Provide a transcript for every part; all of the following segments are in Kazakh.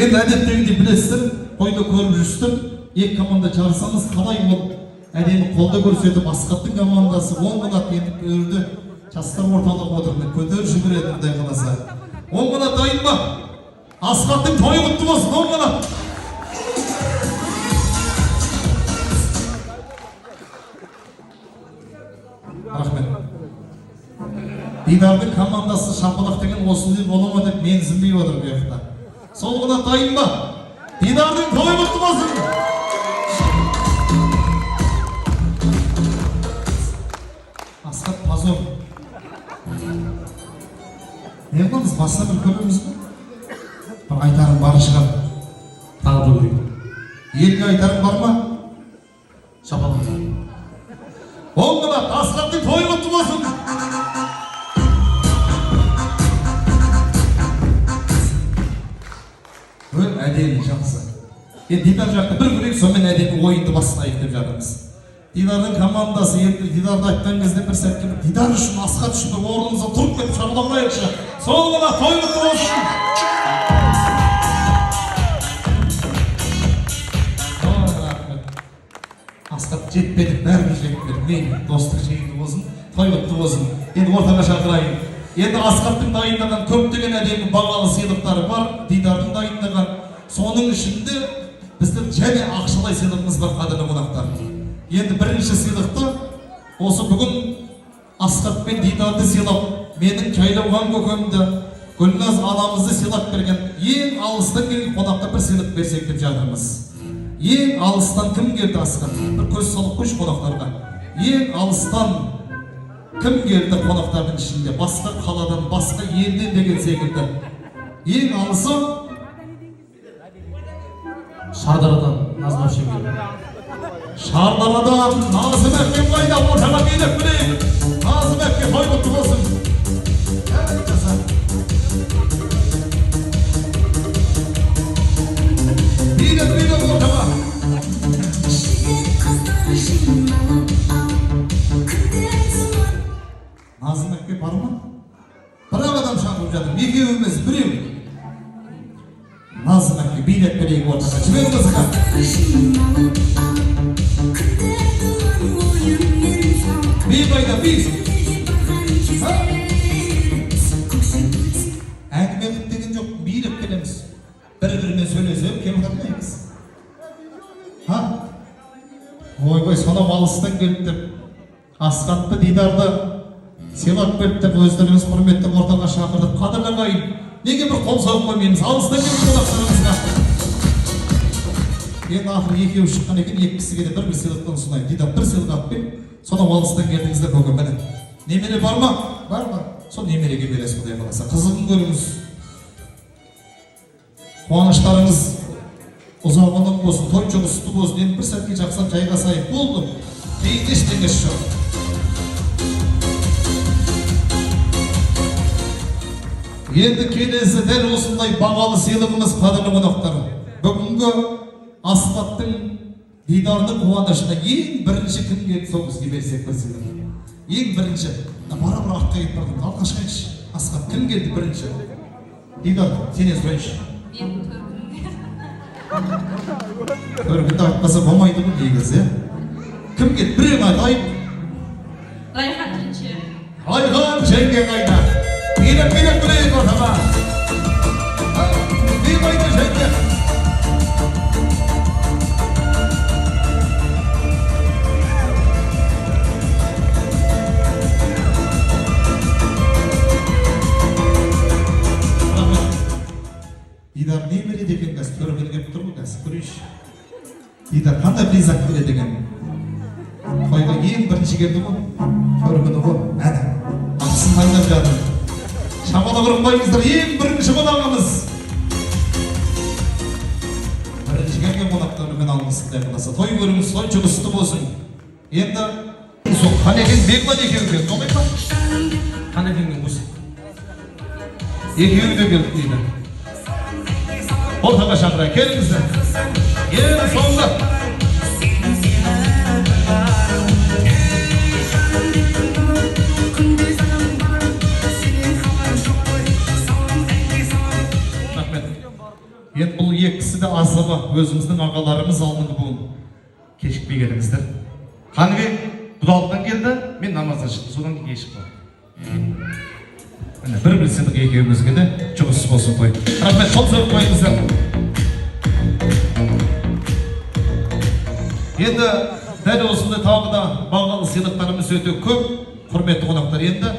Енді әдеттегідей білесіздер, тойда көріп жүрсіздер, екі команда жарысаңыз қалай ол әдемі қолда көрсетіп, Асқаттың командасы 10 қанат енді көрді. Жастар орталығы отырды, көтер жүгіреді мұндай қаласа. 10 қанат дайын ба? Асқаттың тойы құтты болсын, 10 қанат. Рахмет. Дидардың командасы шапалақ деген осындай бола ма деп менсінбей отыр бұл жақта. Сол қанат дайын ба? Дидардың тойы құтты болсын. Асқат позор. Не қыламыз, басына бір көреміз бе? Бір айтарым бары шығар. Тағы бір көрейік. Елге айтарым бар ма? Шапалақ. Он қанат, Асқаттың тойы құтты болсын. Әдемі жақсы. Дидар жақты бір көрейік, сонымен әдемі ойынды бастайық деп жатырмыз. Дидардың командасы енді Дидарды айтқан кезде бір сәтке Дидар үшін, Асқат үшін бір орнымызға тұрып кетіп шапалақтайықшы. Сол қанат той құтты болсын. Асқат жетпедік, бәріміз жетпедік. Мен достық жиынды болсын, той құтты болсын. Енді ортаға шақырайын. Енді Асқаттың дайындаған көптеген әдемі бағалы сыйлықтары бар, Дидардың дайындаған. Соның ішінде біздің және ақшалай сыйлығымыз бар, қадірлі қонақтар. Енді бірінші сыйлықты осы бүгін Асқат пен Дидарды сыйлап, менің жайлауған көкемді, Гүлназ анамызды сыйлап берген ең алыстан келген қонаққа бір сыйлық берсек деп жатырмыз. Ең алыстан кім келді, Асқат? Бір көз салып қойшы қонақтарға. Ең алыстан кім келді қонақтардың ішінде? Басқа қаладан, басқа елден деген секілді. Ең алысы Шардарадан Назым әпкем келді. Шардарадан Назым әпкем қайда? Ортаға келіп білейік. Назым әпкем той құтты болсын. Билет ортаға. Назым әпкем бар ма? Бір адам шақырып жатыр. Екеу емес, біреу. Назым әпке билет берейік ортаға. Жібер қызға. Би қайда, би. Әңгіме деген жоқ, билеп келеміз. Бір-бірімен сөйлесіп, кем қатмаймыз. Ой-ой, сонау алыстан келіп деп, Асқатты, Дидарды сыйлап беріп деп, өздеріңіз құрметті ортаға шақырдық. Қадірлі ағайын, неге бір қол соғып қоймаймыз? Алыстан келіп қонақтарымызға. Енді ақыры екеуі шыққан екен, екі кісіге де бір сыйлықтан ұсынайын. Дидар бір сыйлық атпен, сонау алыстан келдіңіздер көкем, міне. Немере бар ма? Бар ма? Сол немереге бересіз, құдай қаласа. Қызығын көріңіз. Қуаныштарыңыз ұзақ ғұмыр болсын, той жұғысты болсын. Енді бір сәтке жақсап жайғасайық. Болды. Кейін ештеңесі жоқ. Енді келесі дәл осындай бағалы сыйлығымыз, қадірлі қонақтар. Бүгінгі Асқаттың, Дидардың қуанышына ең бірінші кім келді, сол бізге берсек бір сыйлық. Ең бірінші. Бара-бара артқа кетіп бардым. Алқашқа айтшы. Асқат кім келді бірінші? Дидар, сенен сұрайыншы. Көргінді айтпаса болмайды бұл негізі. Кім келді? Бірең айтайын. Райхан жеңге. Райхан жеңге қайда? Билеп білейік ортаға. Би қайда жеңге? Дидар не береді екен қазір? Көргені кеп тұр ма қазір? Көрейші. Дидар қандай призак береді екен? Тойға ең бірінші келді ғой? Көргені ғой? Әні. Ақсын қайдап жатыр. Шапалақ ұрып қойыңыздар, ең бірінші қонағымыз. Бірінші келген қонақтарымен алыңызды қыласа. Той көріңіз, той жұғысты болсын. Енді сол Қанекең Бекман екеуі келді, солай ма? Қанекеңнің өзі. Екеуі де келді дейді. Ортаға шақырайық, келіңіздер. Ең соңғы. Рахмет. Енді бұл асаба өзіміздің ағаларымыз алдыңғы буын кешікпей келіңіздер. Қаныбек құдалықтан келді, мен намаздан шықтым, содан кейін кешіп қалдым. Міне бір сыйлық екеумізге де жұмыс болсын той. Рахмет, қол соғып қойыңыздар. Енді дәл осындай тағы да бағалы сыйлықтарымыз өте көп. Құрметті қонақтар, енді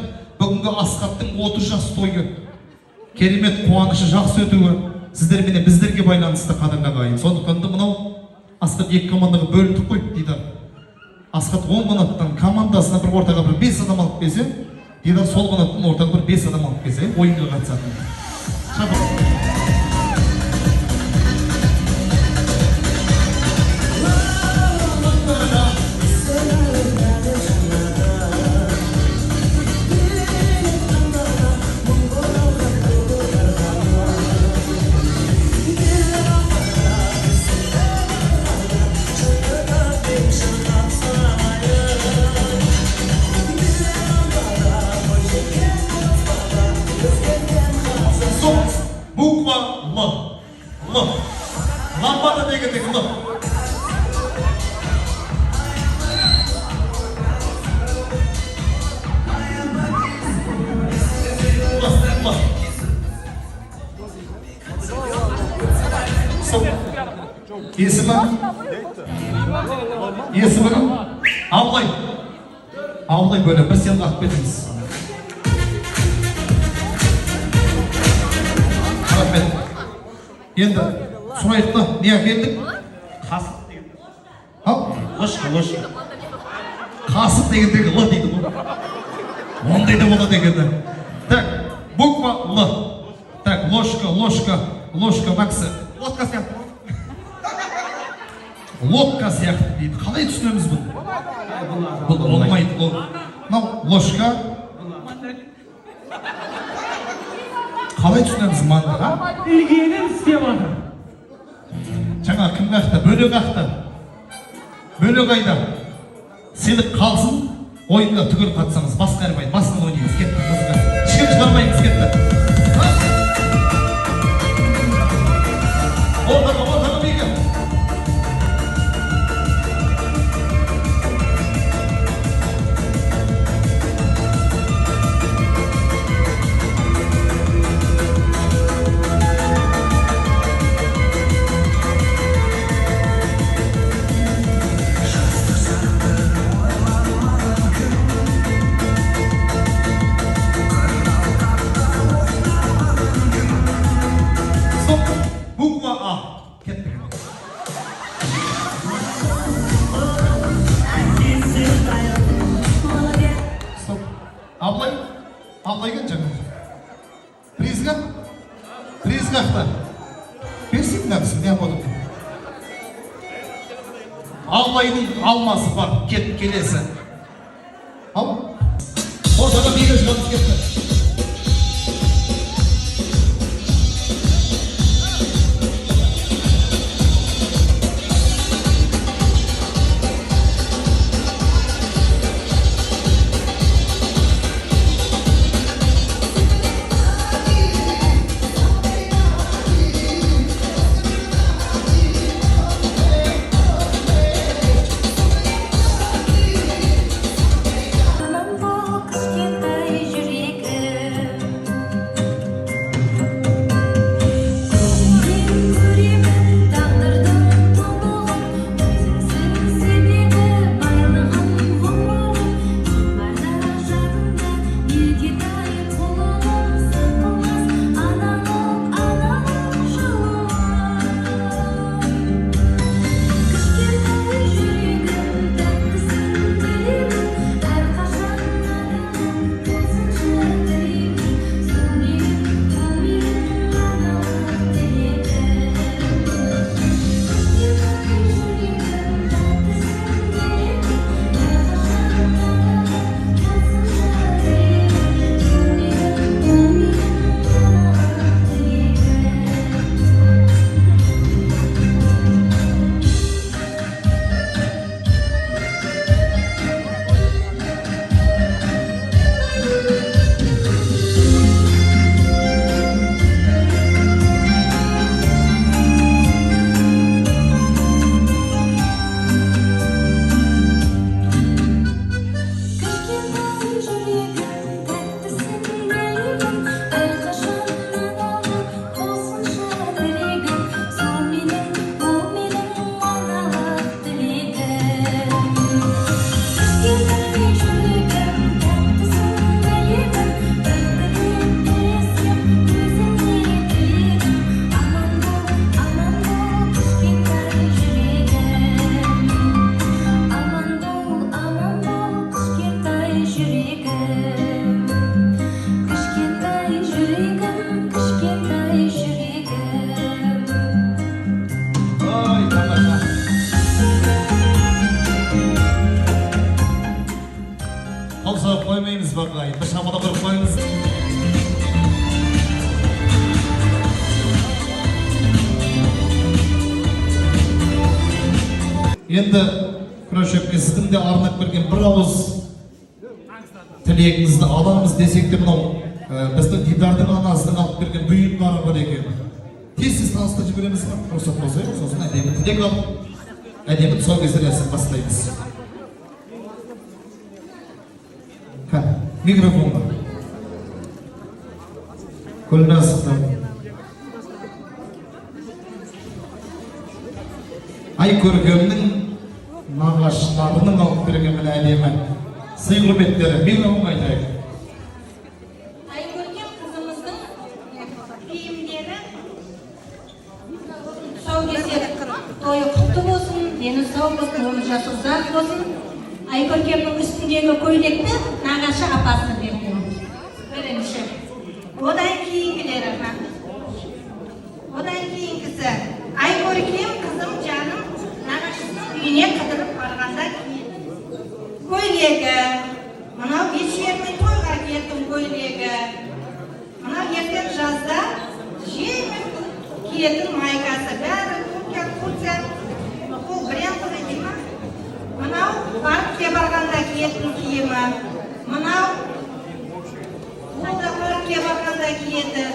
бүгінгі Асқаттың 30 жас тойы, керемет қуанышы жақсы өтуі сіздермен біздерге байланысты қадірлі ағайын. Сондықтан да мынау Асқат екі командаға бөлініп қойды дейді. Асқат 10 қанаттан командасына бір ортаға бір 5 адам алып келсе, дейді сол қанаттан ортаға бір 5 адам алып келсе, ойынға қатысатын. Буква Л. Ламбада дегендегі Л. Есімі Абылай бөлі бір сен қақып кетіңіз. Рахмет. Енді сұрайықта не әкелдік? Қасық деген. Ложка. Қасық дегендегі Л дейді бұл. Ондай да болады дегенді. Так, буква Л. Так, ложка, Максы. Лодка сияқты. Лодка сияқты дейді. Қалай түсінеміз бұл? Бұл олмайды. Мынау ложка. Қалай түсінеміз мандыға? Ілгенін істеп жатыр. Жаңа кім қақты? Бөлек қақты. Бөлек айда. Сыйлық қалсын, ойынға түгел қатысамыз. Басқа әрмайды. Басын ойнаймыз. Кетті. Ешкім шығармаймыз. Кетті. Ортаға бейге. Абылай кен жаңа. Призға ақта. Берсейін нәбісін, не ападым. Абылайдың алмасы бар, келесі. Ал. Ортаға бейге шығамыз кетті. Кішкентай жүрек ағайын. Bir шамада көріп қойыңыз. Енді Күрәшекке сіздің де арнап берген бір ауыз тілегіңізді аламыз десек те мынау біздің Дидардың анасының алып берген бұйымдары бар екен. Тез таныстырып жібереміз ба? Рұқсат болса, сосын әдемі тілек алып, әдемі тұсаукесер рәсімін бастаймыз. Микрофонға. Гүлназовтан. Ай көркемнің нағашыларының алып берген міне әдемі сый құрметтері. Микрофонға айтайық. Ай көркем қызымыздың киімдері тұсаукесер тойы құтты болсын, дені сау болсын, өмір жасы ұзақ болсын. Ай көркемнің үстіндегі көйлекті нағашы апасы берген. Бірінші. Одан кейінгілері. Одан кейінгісі. Ай көркем қызым жаным нағашысының үйіне қыдырып барғанда көйлегі. Мынау вечерный тойға кеттім көйлегі. Мынау ертең жазда жеңіл киетін майкасы. Бәрі куртка. Бұл брендовый дейма. Мынау паркке барғанда киетін киімі. Мынау паркке барғанда киетін,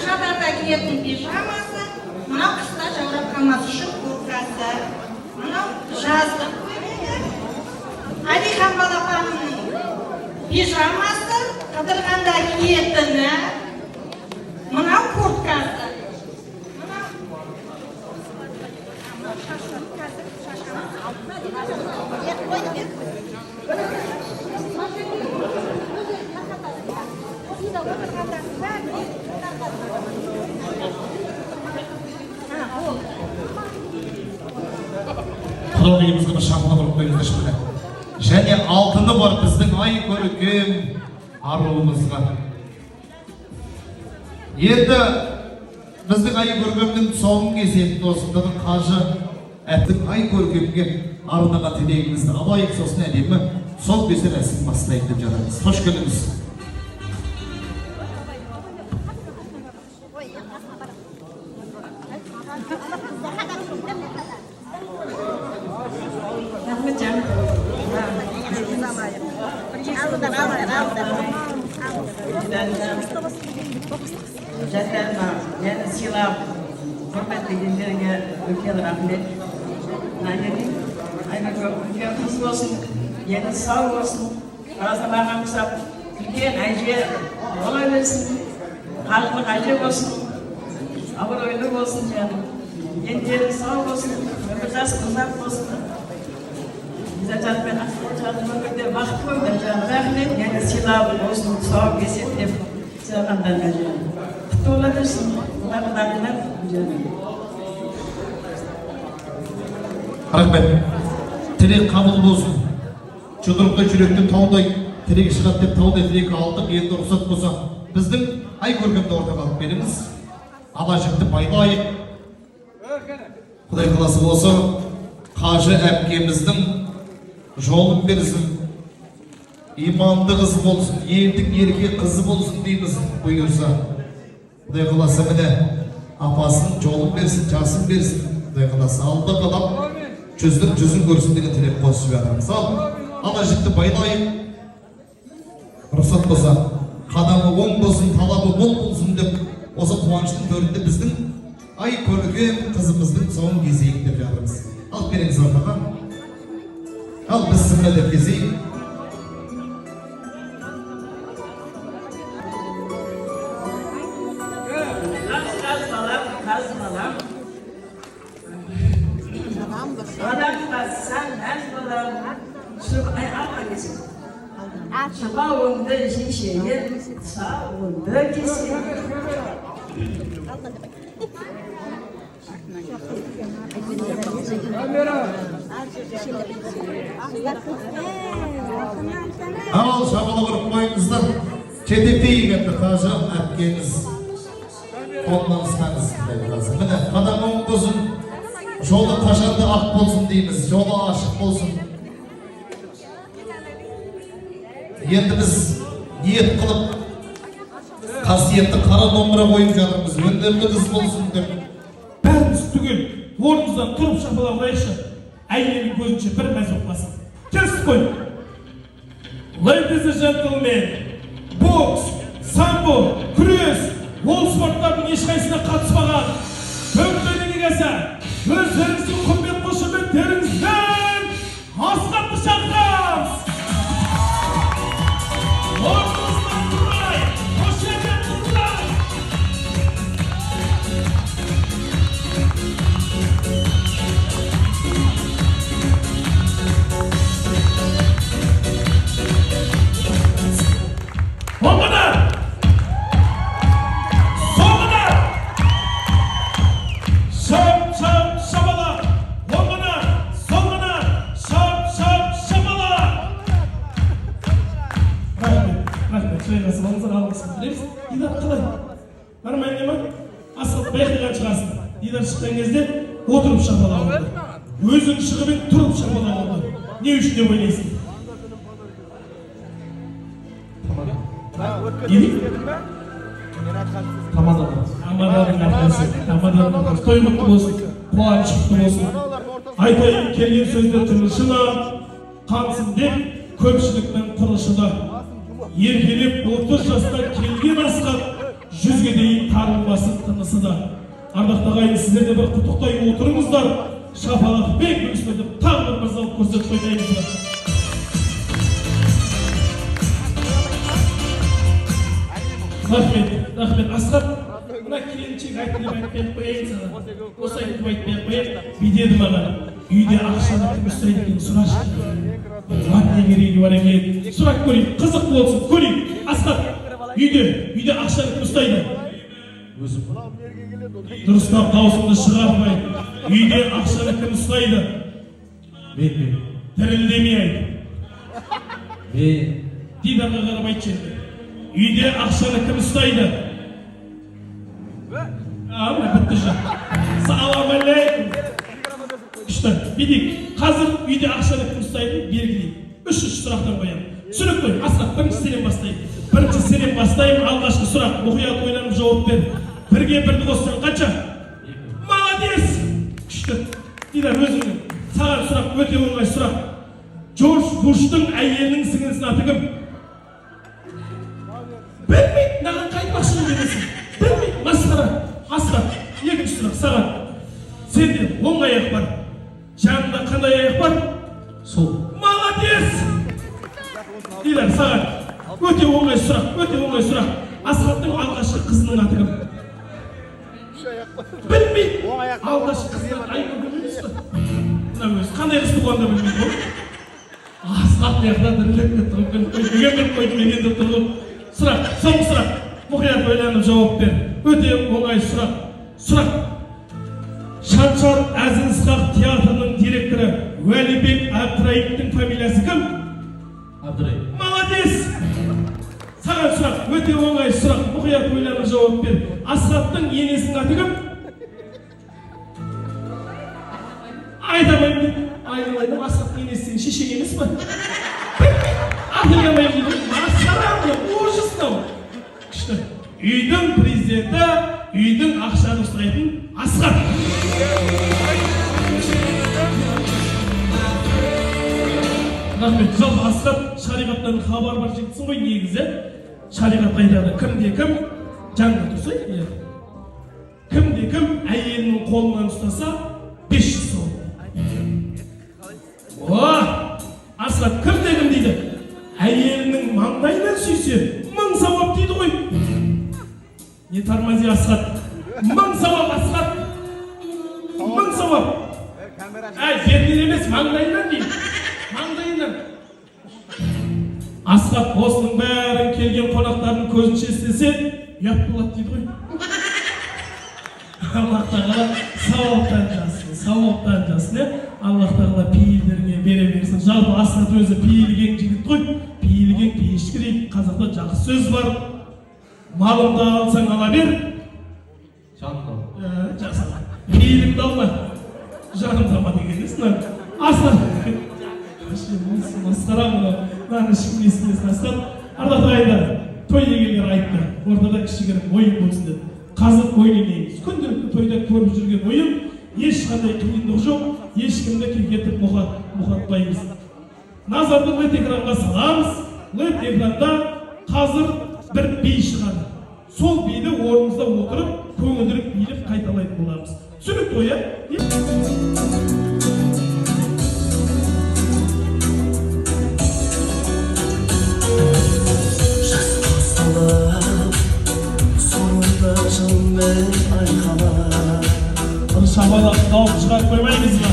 шатарда киетін пижамасы. Мынау қыста жаурапқамасы үшін курткасы. Мынау жаздық көйлегі. Алихан балапанының пижамасы, қыдырғанда киетіні. Мынау курткасы. Құдағиымызға бір шапына бұрып қойыңызды шықпыда. Және алтыны бар біздің ай көркем аруымызға. Енді біздің ай көркемнің тұсауын кесетін осындағы қажы әттің ай көркемге арнаға тілегіңізді алайық, сосын әдемі сол бесі рәсім бастайық деп жатырмыз. Қош келдіңіз. Жәттеріма мені сыйлап, құрметтегендерге үлкен рахмет. Үлкен қыз болсын, ені сау болсын, разыларға ұқсап, үлкен әже бола берсін, қажылық әже болсын, абыройлы болсын жәнім. Ендері сау болсын, өмір жасы ұзақ болсын. Жататпен ақылжатын өмірде бақыт қойды жәнім. Рахмет, ені сыйлап болсын, сау кесет деп сыйлағандарына жәнім. Құттыла берсін, ұлағыдарынан жәнім. Рахмет. Тілек қабыл болсын. Жұдырықтай жүректен таудай тілек шығат деп таудай тілек алдық. Енді рұқсат болса, біздің ай көркемді ортаға алып беріңіз. Ала жіпті байлайық. Құдай қаласы болса, қажы әпкеміздің жолын берсін. Иманды қыз болсын, елдің ерке қызы болсын дейміз бұйырса. Құдай қаласы міне апасын жолын берсін, жасын берсін. Құдай қаласы алды қалап, жүзін көрсін деген тілек қосып жатырмыз. Ала жіпті байлайық. Рұқсат болса, қадамы оң болсын, талабы мол болсын деп, осы қуаныштың төрінде біздің ай көркем қызымыздың соңын кезейік деп жатырмыз. Алып беріңіз ортаға. Ал біз сымға деп кезейік. Sağında şişeyi, sağında kesin. Al şabalı vurup koyunuzdan çetekte yiyendi Kaja әпкеңіз қолданыстаңыз. Міне қадам оң болсын, жолы қашанды ақ болсын дейміз, жолы ашық болсын. Енді біз ниет қылып қасиетті қара домбыра қойып жатырмыз, өнерлі қыз болсын деп. Бәріміз түгел орнымыздан тұрып шапалақтайықшы. Әйелдің көзінше бір мәз болмасын. Келсіз қой. Ladies and gentlemen, бокс, самбо, күрес, ол спорттардың ешқайсысына қатыспаған дөңгеленге келсе, өздеріңіздің құрмет қошеметтеріңізбен Асқатты шақырамыз. Орнымыздан тұрмай, қошемет тұрмай. Оңғана! Соңғана! Шап-шап-шапала! Оңғана! Соңғана! Шап-шап-шапала! Рахмет, шайғасы балыңыздар алғысын білеміз. Дидар қалай? Нормальный ма? Асқат байқайған шығасың. Дидар шыққан кезде отырып шапала болды. Өзің шығымен тұрып шапала болды. Не үшін деп ойлайсың? Тамаданың арқасы, тамаданың арқасы, той құтты болсын, қуаныш құтты болсын. Айтайын келген сөздер тыңшыла, қансын деп көпшіліктің құрышыла. Еркелеп 30 жаста келген Асқат, 100-ге дейін тарылмасын тынысы да. Ардақты ағайын, сіздер де бір құттықтай отырыңыздар. Шапалақ бек үліспедіп, тағы бір мырзалық көрсетіп қоймаймыздар. Рахмет, Асқат, мына келіншек айтып қояйын саған. Осы айтып қояйын, бедеді маған. Үйде ақшаны кім ұстайды екен сұрашы. Лап не керегі бар екен. Сұрақ көрейік, қызық болсын, көрейік. Асқат, үйде ақшаны кім ұстайды? Өзім. Дұрыстап даусыңды шығармай. Үйде ақшаны кім ұстайды? Мен. Дірілдемей айт. Мен. Дидарға қарап айтшы. Үйде ақшаны кім ұстайды? Бітті жа. Салам алейкум. Күшті, бидік. Қазір үйде ақшаны кім ұстайды? Белгілейін. 3 сұрақтан қоямын. Түсінік қой, Асқат, бірінші сенен бастайын. Алғашқы сұрақ, мұқият ойланып жауап бер. Бірге бірді қоссаң қанша? Молодец! Күшті. Дидар, өзіңнің. Саған сұрақ, өте оңай сұрақ. Джордж Буштың әйелінің сіңілісінің аты кім? Білмейді, наған қайтпақшының бересің. Білмейді, масқара. Асқат, екінші сұрақ, саған. Сенде оң аяқ бар. Жанында қандай аяқ бар? Сол. Молодец! Дидар, саған. Өте оңай сұрақ. Асқаттың алғашқы қызының аты кім? Білмейді. Алғашқы қызының айқын білмейміз бі? Мына өзі, қандай қыз туғанда білмейді ол? Асқат аяқтан дірілеп кетті. Үйген қойды мен енді тұрғып. Сұрақ, соңғы сұрақ. Мұқият ойланып жауап бер. Өте оңай сұрақ. Шаншар Әзіл-Ысқақ театрының директоры Уәлибек Абдраимовтың фамилиясы кім? Абдраим. Молодец! Саған сұрақ, өте оңай сұрақ. Мұқият ойланып жауап бер. Асқаттың енесінің аты кім? Айдамайым. Асқаттың енесінің шешек емес па? Атылямайым дейді. Масқарамды, ужаснау. Күшті. Үйдің президенті, үйдің ақшаны ұстайтын Асқат. Рахмет, жалпы Асқат шариғаттан хабар бар жігітсің ғой негізі. Шариғат қайтады, кімде-кім жанға тұрса, кімде-кім әйелінің қолынан ұстаса 500 сом. Асқат, кімде-кім дейді? Әйелінің маңдайынан сүйсе 1000 сауап дейді ғой. Не тормози, Асқат. 1000 сауап, Асқат. 1000 сауап. Жерден емес, маңдайынан дейді. Маңдайынан. Асқат, осының бәрін келген қонақтардың көзінше істесе, ұят болады дейді ғой. Аллах тағала сауаптан жасын, Аллах тағала пейілдеріне бере берсін. Жалпы Асқат өзі пейілген жігіт ғой. Пейішкі дейді, қазақта жақсы сөз бар. Малымды алсаң ала бер. Жанымды. Жақсы. Пейілімді алма. Жанымды алма дегенесің. Асқат. Масқара мұны. Мынаны ешкім естімесін, Асқат. Ардақ ағайындар, той дегендер айтты. Ортада кішігірім ойын болсын деді. Қазір ойнайық. Күнделікті тойда көріп жүрген ойын, ешқандай қиындық жоқ, ешкімді кекетіп мұқатпаймыз. Назарды лед экранға саламыз. Лед экранда қазір бір би шығады. Сол биді орнымызда отырып, көңілдіріп билеп қайталайтын боламыз. Түсінікті ғой, Шабалап дауыс шығарып қоймаймыз ба?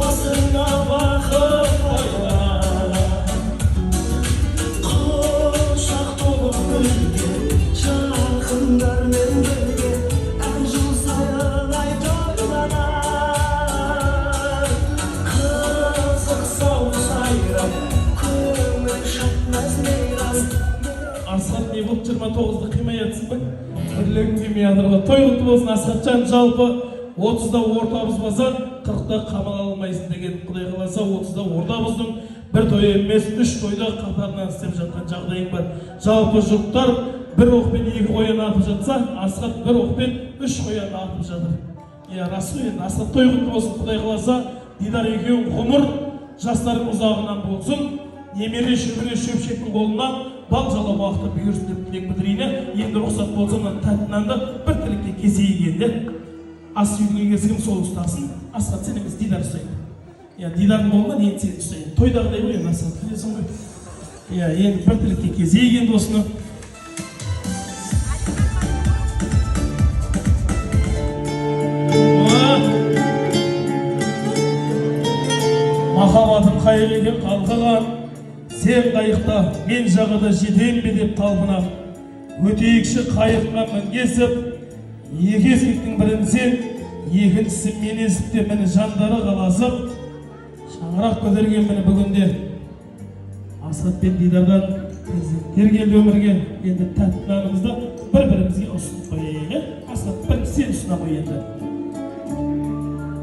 Басына бақыт қойған құшақ толып бірге жақындармен бірге әр жыл сайын ай тойланар қызық сауық сайрап көңіл шатмас мейрам. Асхат не болып 29-ды қимай жатсың ба? Бірлігін кемей адырға той құтты болсын. Асхатжан, жалпы 30-да ортамыз болса 40-да қамал алмайсың деген. Құдай қаласа 30-да ортамыздың бір той емес 3 тойда қатарынан істеп жатқан жағдайың бар. Жалпы жұрттар бір оқпен 2 қоян атып жатса, Асхат бір оқпен 3 қоян атып жатыр. Рас қой енді. Асхат той құтты болсын. Құдай қаласа Дидар екеуің ғұмыр жастарың ұзағынан болсын. Немере шөбере шөпшектің қолынан бал жалап уақытта бұйырсын деп тілек білдірейін. Енді рұқсат болса мына тәттінан да бір тілекке kesейік енді. Ас үйге келсем сол ұстасын. Асхат, сен емес Дидар ұстайды. Дидардың қолынан енді сен ұстайды. Тойдағыдай ғой енді Асхат, білесің ғой. Енді бір тілекке kesейік енді осыны. Махаббатым қайғыға қалқыған, сен қайықта, мен жағада жетем бе деп талпынам. Өтейікші қайыққа мінгесіп, екі ескектің бірін сен, екіншісі мен есіп те мені жандары қаласып, шаңырақ көтерген мені бүгінде. Асхат пен Дидардан перзенттер келді өмірге. Енді тәттінанымызды бір-бірімізге ұсынып қояйық. Асхат, бір сен ұсына қой енді.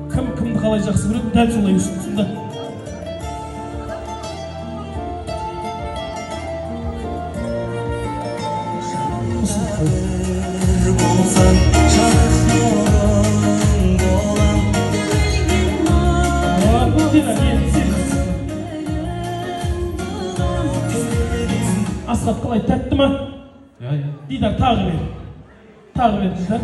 Кім кімді қалай жақсы көреді, дәл солай ұсынсын да. Асхат қалай, тәтті ма? Дидар, тағы бер. Тағы бер, Дидар.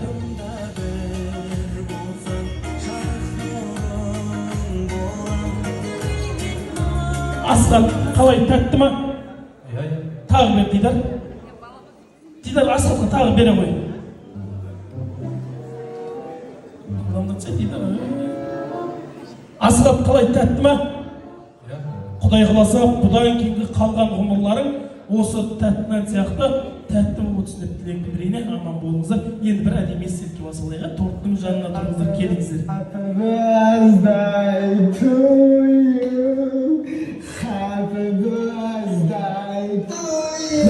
Асхат қалай, тәтті ма? Тағы бер, Дидар. Дидар, Асхатқа тағы бере қой. Асхат қалай, тәтті ма? Құдай қаласа, бұдан кейінгі қалған ғұмырларың осы тәттінен сияқты тәтті болып өтсін деп тілек білдірейін. Аман болыңыздар. Енді бір әдемі естелікке басылайық. Торттың жанына тұрыңыздар, келіңіздер. Happy birthday to you. Happy birthday to you.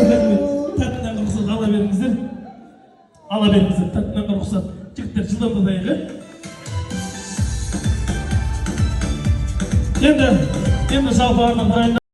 Тәттінен рұқсат ала беріңіздер. Ала беріңіздер, тәттінен рұқсат. Жігіттер, жылдамдайық. Енді жалпы арнам дайындап